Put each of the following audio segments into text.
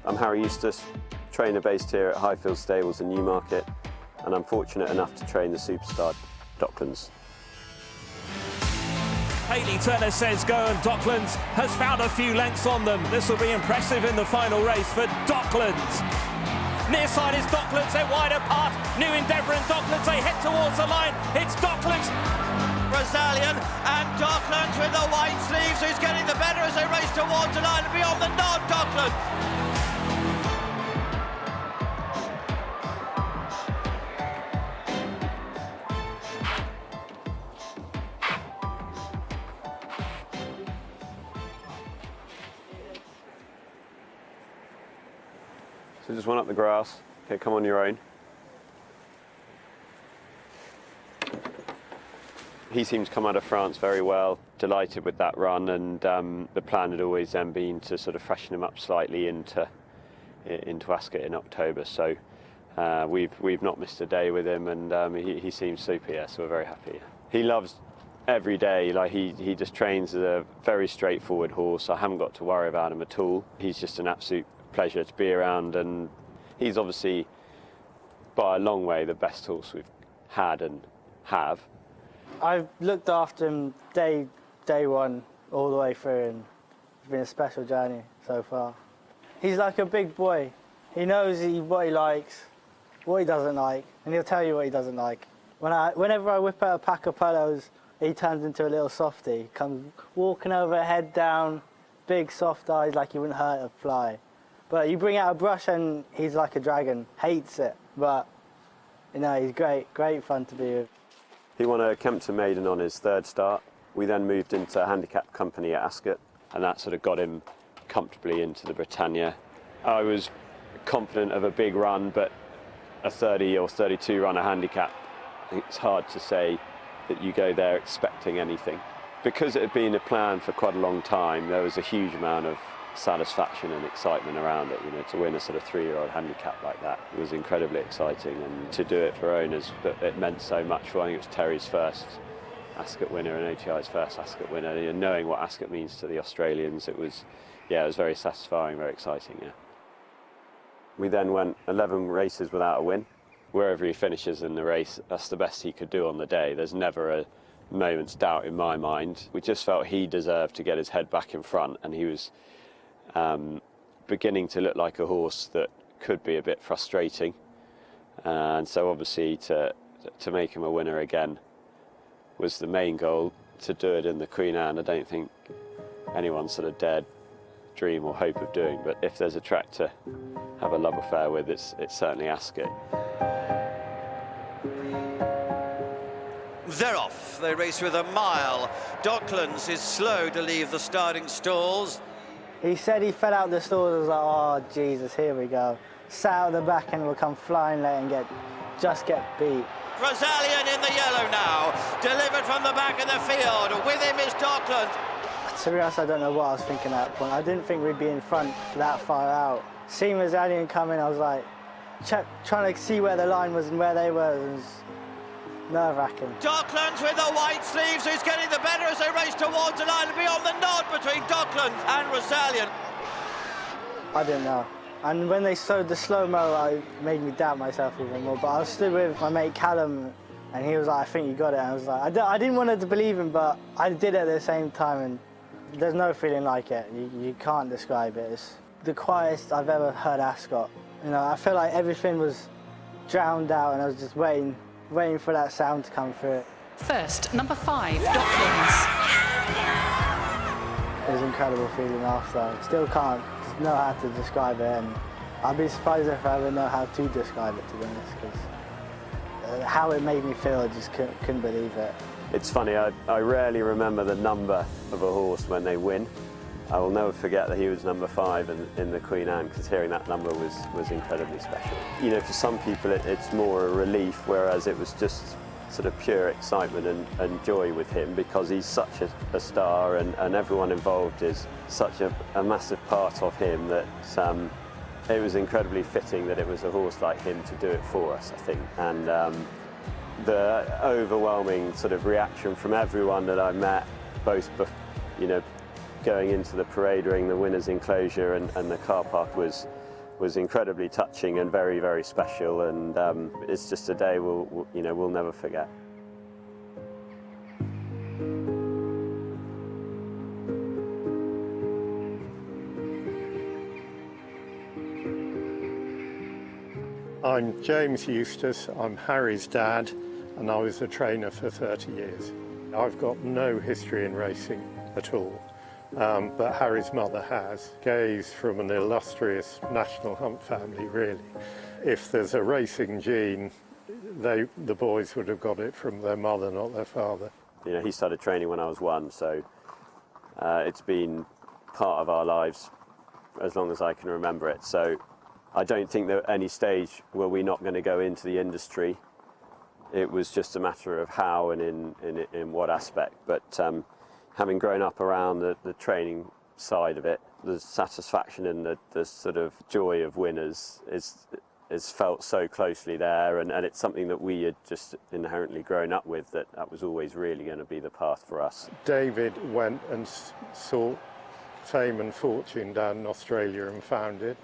I'm Harry Eustace, trainer based here at Highfield Stables in Newmarket, and I'm fortunate enough to train the superstar Docklands. Hayley Turner says go, and Docklands has found a few lengths on them. This will be impressive in the final race for Docklands. Near side is Docklands, they're wide apart. New Endeavour and Docklands, they head towards the line. It's Docklands. Brazilian and Docklands with the white sleeves, who's getting the better as they race towards the line and beyond the nod, Docklands. So just one up the grass. Okay, come on your own. He seems to come out of France very well, delighted with that run, and the plan had always then been to sort of freshen him up slightly into Ascot in October. So we've not missed a day with him, and he seems super, yeah, so we're very happy. He loves every day, like he just trains as a very straightforward horse. I haven't got to worry about him at all. He's just an absolute pleasure to be around, and he's obviously by a long way the best horse we've had and have. I've looked after him day one all the way through, and it's been a special journey so far. He's like a big boy. He knows what he likes, what he doesn't like, and he'll tell you what he doesn't like. Whenever I whip out a pack of pillows, he turns into a little softie. Comes walking over, head down, big soft eyes like he wouldn't hurt a fly. But you bring out a brush and he's like a dragon, hates it. But, you know, he's great fun to be with. He won a Kempton Maiden on his third start. We then moved into a handicap company at Ascot, and that sort of got him comfortably into the Britannia. I was confident of a big run, but a 30 or 32 runner handicap, I think it's hard to say that you go there expecting anything. Because it had been a plan for quite a long time, there was a huge amount of satisfaction and excitement around it. You know, to win a sort of 3-year-old handicap like that was incredibly exciting, and to do it for owners, it meant so much. For I think it was Terry's first Ascot winner and OTI's first Ascot winner, and knowing what Ascot means to the Australians, it was very satisfying, very exciting. Yeah. We then went 11 races without a win. Wherever he finishes in the race, that's the best he could do on the day. There's never a moment's doubt in my mind. We just felt he deserved to get his head back in front, and he was beginning to look like a horse that could be a bit frustrating, and so obviously to make him a winner again was the main goal. To do it in the Queen Anne, I don't think anyone sort of dared dream or hope of doing, but if there's a track to have a love affair with, it's certainly Ascot. They're off. They race with a mile. Docklands is slow to leave the starting stalls. He said he fell out the stalls. I was like, oh, Jesus, here we go. Sat out the back and will come flying late and just get beat. Brazilian in the yellow now, delivered from the back of the field. With him is Docklands. To be honest, I don't know what I was thinking at that point. I didn't think we'd be in front that far out. Seeing Brazilian come in, I was like, trying to see where the line was and where they were. It was nerve-wracking. Docklands with the white sleeves, who's getting the better as they race towards the line and beyond the nod between Docklands and Brazilian. I didn't know. And when they showed the slow-mo, it made me doubt myself even more. But I was stood with my mate Callum, and he was like, I think you got it. And I was like, I didn't want to believe him, but I did it at the same time, and there's no feeling like it. You can't describe it. It's the quietest I've ever heard Ascot. You know, I feel like everything was drowned out, and I was just waiting for that sound to come through. First, number 5, Docklands. It was an incredible feeling after. I still can't know how to describe it, and I'd be surprised if I ever know how to describe it, to be honest, because how it made me feel, I just couldn't believe it. It's funny, I rarely remember the number of a horse when they win. I will never forget that he was number 5 in the Queen Anne, because hearing that number was incredibly special. You know, for some people it's more a relief, whereas it was just sort of pure excitement and joy with him, because he's such a star, and everyone involved is such a massive part of him that it was incredibly fitting that it was a horse like him to do it for us, I think. And the overwhelming sort of reaction from everyone that I met, both, you know, going into the parade ring, the winners' enclosure and the car park was was incredibly touching and very, very special, and it's just a day we'll never forget. I'm James Eustace, I'm Harry's dad, and I was a trainer for 30 years. I've got no history in racing at all, but Harry's mother has. Gay's from an illustrious national hunt family, really. If there's a racing gene, the boys would have got it from their mother, not their father. You know, he started training when I was 1, so it's been part of our lives as long as I can remember it. So I don't think that at any stage were we not going to go into the industry. It was just a matter of how and in what aspect. But having grown up around the training side of it, the satisfaction and the sort of joy of winners is felt so closely there, and it's something that we had just inherently grown up with, that was always really going to be the path for us. David went and sought fame and fortune down in Australia and found it.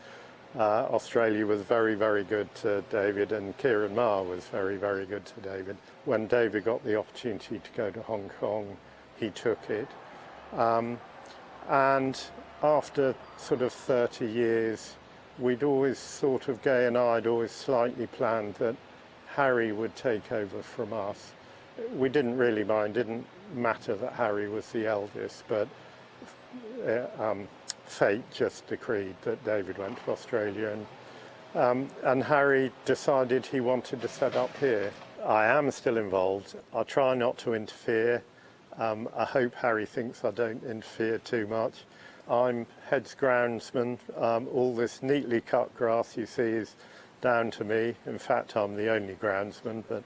Australia was very, very good to David, and Kieran Maher was very, very good to David. When David got the opportunity to go to Hong Kong, he took it. And after sort of 30 years, we'd always sort of, Gay and I had always slightly planned that Harry would take over from us. We didn't really mind, didn't matter that Harry was the eldest, but fate just decreed that David went to Australia, and Harry decided he wanted to set up here. I am still involved. I try not to interfere. I hope Harry thinks I don't interfere too much. I'm head's groundsman. All this neatly cut grass you see is down to me. In fact, I'm the only groundsman, but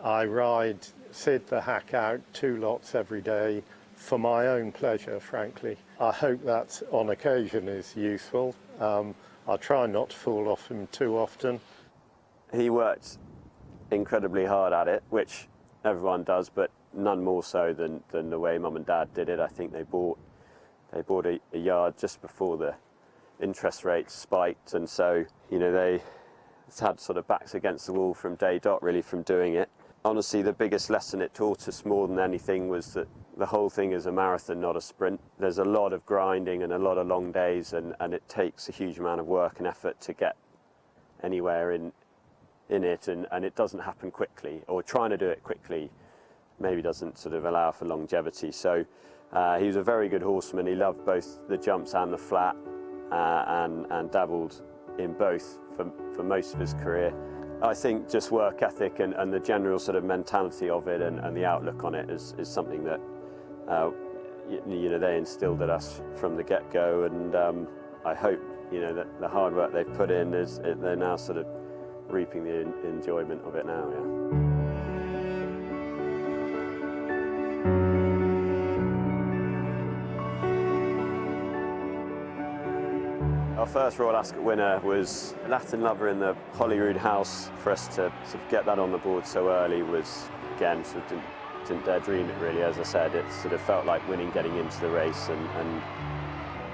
I ride Sid the hack out 2 lots every day for my own pleasure, frankly. I hope that on occasion is useful. I try not to fall off him too often. He worked incredibly hard at it, which everyone does, but none more so than the way Mum and Dad did it. I think they bought a yard just before the interest rates spiked, and so they had sort of backs against the wall from day dot, really, from doing it. Honestly, the biggest lesson it taught us more than anything was that the whole thing is a marathon, not a sprint. There's a lot of grinding and a lot of long days, and it takes a huge amount of work and effort to get anywhere in it, and it doesn't happen quickly, or trying to do it quickly maybe doesn't sort of allow for longevity. So he was a very good horseman. He loved both the jumps and the flat, and dabbled in both for most of his career. I think just work ethic and the general sort of mentality of it and the outlook on it is something that they instilled at us from the get-go, and I hope that the hard work they've put in they're now sort of reaping the enjoyment of it now. Yeah. Our first Royal Ascot winner was Latin Lover in the Holyrood House. For us to sort of get that on the board so early was, again, sort of didn't dare dream it, really. As I said, it sort of felt like winning getting into the race, and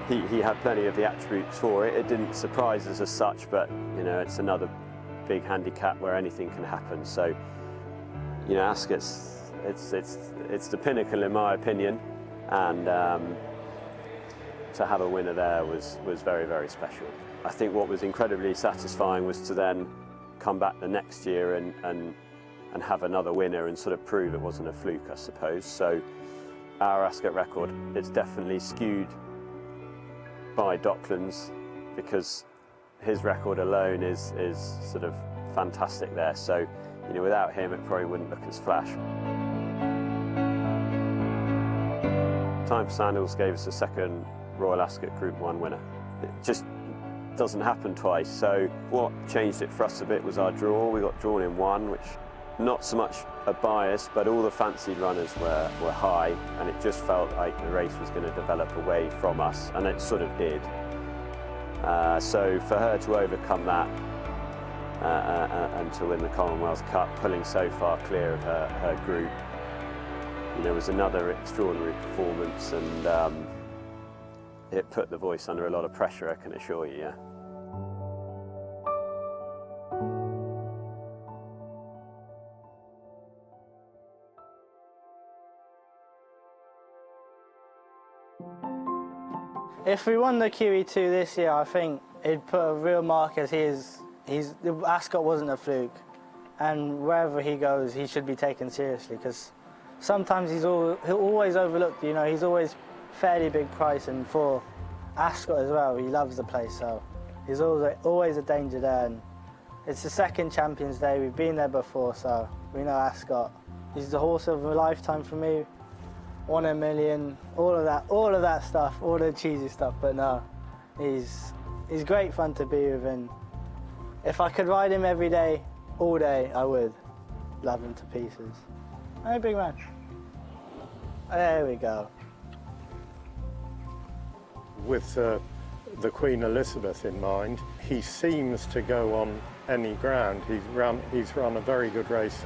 he had plenty of the attributes for it. It didn't surprise us as such, but it's another big handicap where anything can happen. So Ascot's it's the pinnacle in my opinion, and to have a winner there was very, very special. I think what was incredibly satisfying was to then come back the next year and have another winner and sort of prove it wasn't a fluke, I suppose. So our Ascot record, it's definitely skewed by Docklands, because his record alone is sort of fantastic there. So without him it probably wouldn't look as flash. Time for Sandals gave us a second Royal Ascot Group 1 winner. It just doesn't happen twice. So what changed it for us a bit was our draw. We got drawn in 1, which not so much a bias, but all the fancied runners were high, and it just felt like the race was going to develop away from us, and it sort of did. So for her to overcome that and to win the Commonwealth Cup, pulling so far clear of her group, was another extraordinary performance, and it put the voice under a lot of pressure, I can assure you. Yeah. If we won the QE2 this year, I think it'd put a real mark as Ascot wasn't a fluke, and wherever he goes, he should be taken seriously, because sometimes he'll always overlooked. You know, he's always fairly big price, and for Ascot as well, he loves the place, so he's always a danger there. And it's the second Champions Day. We've been there before, so we know Ascot. He's the horse of a lifetime for me. 1 in a million, all of that stuff, all the cheesy stuff. But no, he's great fun to be with, and if I could ride him every day, all day, I would. Love him to pieces. Hey, big man. There we go. With the Queen Elizabeth in mind, he seems to go on any ground. He's run a very good race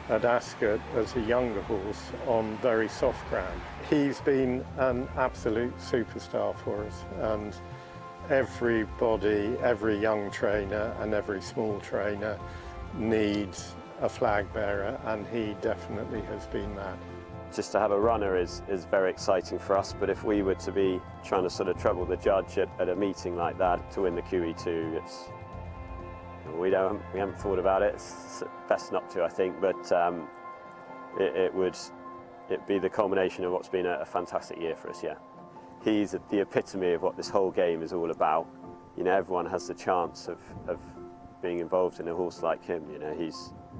at Ascot as a younger horse on very soft ground. He's been an absolute superstar for us, and everybody, every young trainer and every small trainer needs a flag bearer, and he definitely has been that. Just to have a runner is very exciting for us, but if we were to be trying to sort of trouble the judge at a meeting like that to win the QE2, we haven't thought about it. It's best not to, I think, but it'd be the culmination of what's been a fantastic year for us. Yeah, he's the epitome of what this whole game is all about. You know, everyone has the chance of being involved in a horse like him. You know,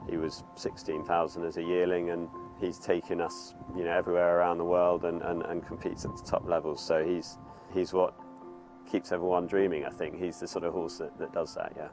he was 16,000 as a yearling, and he's taken us, you know, everywhere around the world and competes at the top levels. So he's what keeps everyone dreaming, I think. He's the sort of horse that does that, yeah.